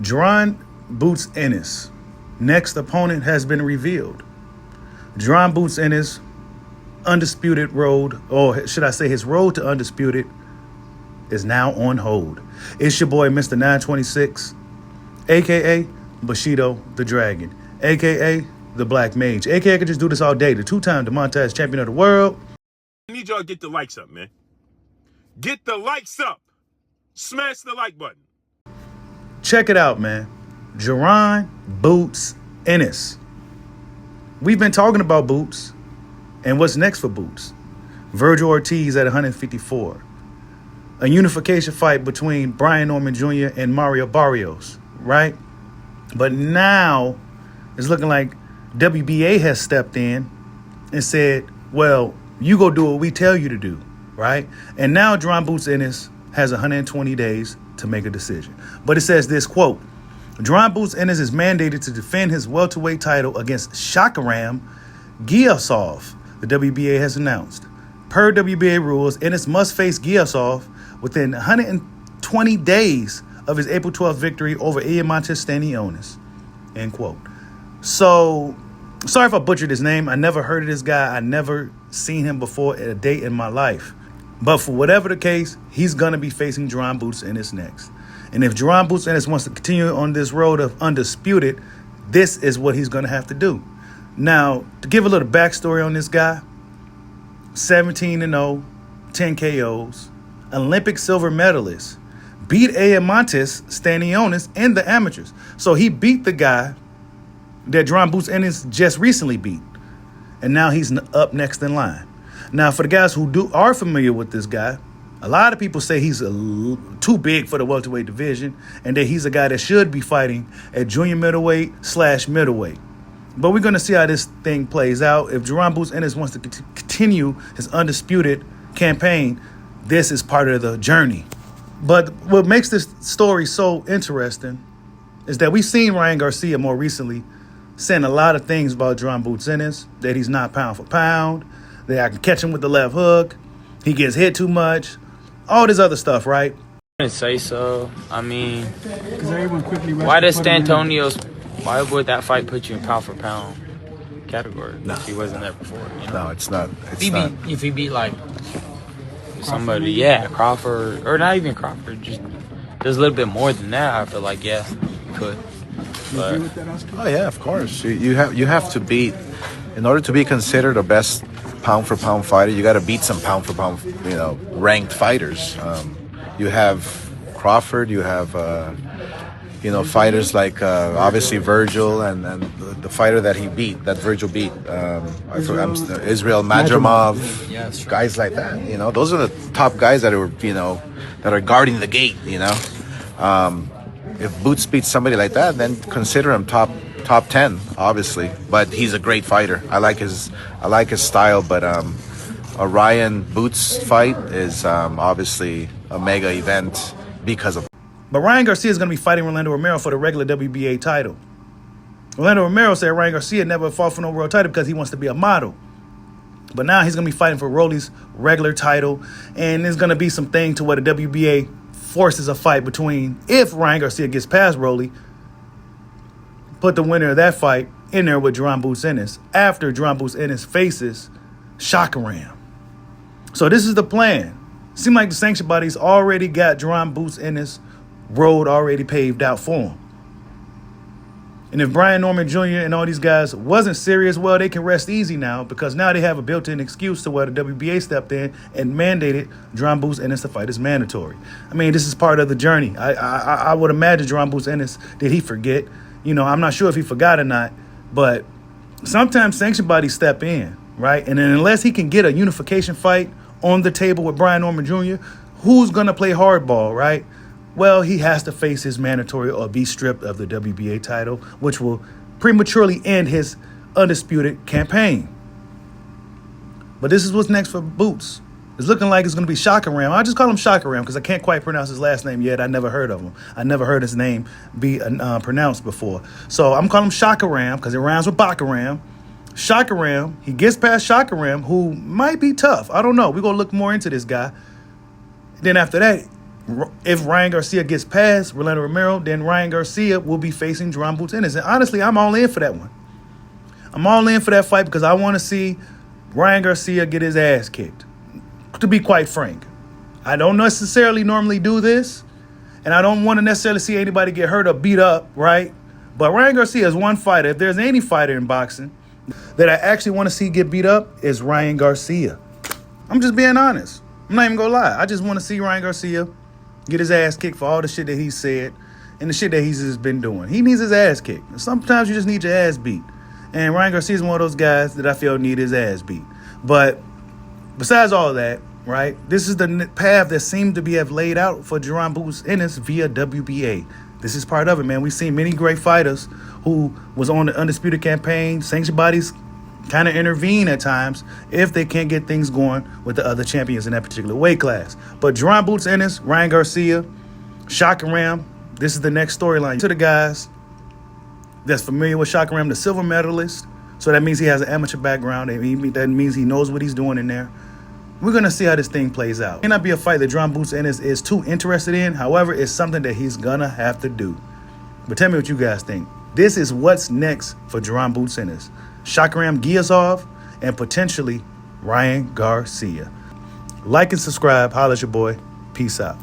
Jaron Boots Ennis. Next opponent has been revealed. Jaron Boots Ennis, undisputed road, or should I say his road to undisputed, is now on hold. It's your boy, Mr. 926, a.k.a. Bushido the Dragon, a.k.a. the Black Mage, a.k.a. I could just do this all day, the two-time demonetized champion of the world. I need y'all to get the likes up, man. Get the likes up. Smash the like button. Check it out, man. Jaron Boots Ennis. We've been talking about Boots, and what's next for Boots? Virgil Ortiz at 154. A unification fight between Brian Norman Jr. and Mario Barrios, right? But now it's looking like WBA has stepped in and said, well, you go do what we tell you to do, right? And now Jaron Boots Ennis has 120 days to make a decision. But it says this, quote, Jaron Boots Ennis is mandated to defend his welterweight title against Shakhram Giyasov, the WBA has announced. Per WBA rules, Ennis must face Giyasov within 120 days of his April 12th victory over Montes Stanionis, end quote. So, sorry if I butchered his name. I never heard of this guy. I never seen him before at a day in my life. But for whatever the case, he's going to be facing Jaron Boots Ennis next. And if Jaron Boots Ennis wants to continue on this road of undisputed, this is what he's going to have to do. Now, to give a little backstory on this guy, 17-0, 10 KOs, Olympic silver medalist, beat Montes Stanionis in the amateurs. So he beat the guy that Jaron Boots Ennis just recently beat. And now he's up next in line. Now, for the guys who are familiar with this guy, a lot of people say he's too big for the welterweight division and that he's a guy that should be fighting at junior middleweight/middleweight. But we're going to see how this thing plays out. If Jaron Boots Ennis wants to continue his undisputed campaign, this is part of the journey. But what makes this story so interesting is that we've seen Ryan Garcia more recently saying a lot of things about Jaron Boots Ennis, that he's not pound for pound, that I can catch him with the left hook, he gets hit too much, all this other stuff, right? I wouldn't say so. I mean, why would that fight put you in pound for pound category? No. He wasn't there before. You know? No, it's not. If he beat like somebody, yeah, Crawford, or not even Crawford, just there's a little bit more than that. I feel like, yeah, he could. But, oh yeah, of course. You have to beat, in order to be considered the best pound for pound fighter, you got to beat some pound for pound, ranked fighters. You have Crawford, you have fighters like obviously Virgil and the fighter that Virgil beat, Israel Madrimov, yeah, that's true. Guys like that. Those are the top guys that are guarding the gate. If Boots beats somebody like that, then consider him top 10, obviously. But he's a great fighter. I like his style. But a Ryan Boots fight is obviously a mega event because of. But Ryan Garcia is going to be fighting Rolando Romero for the regular WBA title. Rolando Romero said Ryan Garcia never fought for no world title because he wants to be a model. But now he's going to be fighting for Rolly's regular title. And there's going to be some thing to where the WBA forces a fight between, if Ryan Garcia gets past Rolly, put the winner of that fight in there with Jaron Boots Ennis after Jaron Boots Ennis faces Shakhram. So this is the plan. Seems like the sanction bodies already got Jaron Boots Ennis road already paved out for him. And if Brian Norman Jr. and all these guys wasn't serious, well, they can rest easy now because now they have a built-in excuse to where the WBA stepped in and mandated Jaron Boots Ennis to fight is mandatory. I mean, this is part of the journey. I would imagine Jaron Boots Ennis, did he forget? I'm not sure if he forgot or not, but sometimes sanction bodies step in, right? And then unless he can get a unification fight on the table with Brian Norman Jr., who's going to play hardball, right? Well, he has to face his mandatory or be stripped of the WBA title, which will prematurely end his undisputed campaign. But this is what's next for Boots. It's looking like it's going to be Shakhram. I just call him Shakhram because I can't quite pronounce his last name yet. I never heard of him. I never heard his name be pronounced before. So I'm calling him Shakhram because it rhymes with Bakaram. Shakhram, he gets past Shakhram, who might be tough. I don't know. We're going to look more into this guy. Then after that, if Ryan Garcia gets past Rolando Romero, then Ryan Garcia will be facing Jaron Boots Ennis. And honestly, I'm all in for that one. I'm all in for that fight because I want to see Ryan Garcia get his ass kicked. To be quite frank, I don't necessarily normally do this, and I don't want to necessarily see anybody get hurt or beat up, right? But Ryan Garcia is one fighter. If there's any fighter in boxing that I actually want to see get beat up, is Ryan Garcia. I'm just being honest. I'm not even going to lie. I just want to see Ryan Garcia get his ass kicked for all the shit that he said and the shit that he's just been doing. He needs his ass kicked. Sometimes you just need your ass beat. And Ryan Garcia is one of those guys that I feel need his ass beat. But besides all of that, right, this is the path that seemed to be have laid out for Jaron Boots Ennis via WBA. This is part of it, man. We've seen many great fighters who was on the Undisputed campaign. Sanctioned bodies kind of intervene at times if they can't get things going with the other champions in that particular weight class. But Jaron Boots Ennis, Ryan Garcia, Shakhram, this is the next storyline. To the guys that's familiar with Shakhram, the silver medalist, so that means he has an amateur background. That means he knows what he's doing in there. We're going to see how this thing plays out. It may not be a fight that Jaron Boots Ennis is too interested in. However, it's something that he's going to have to do. But tell me what you guys think. This is what's next for Jaron Boots Ennis. Shakhram Giyasov and potentially Ryan Garcia. Like and subscribe. Holla at your boy. Peace out.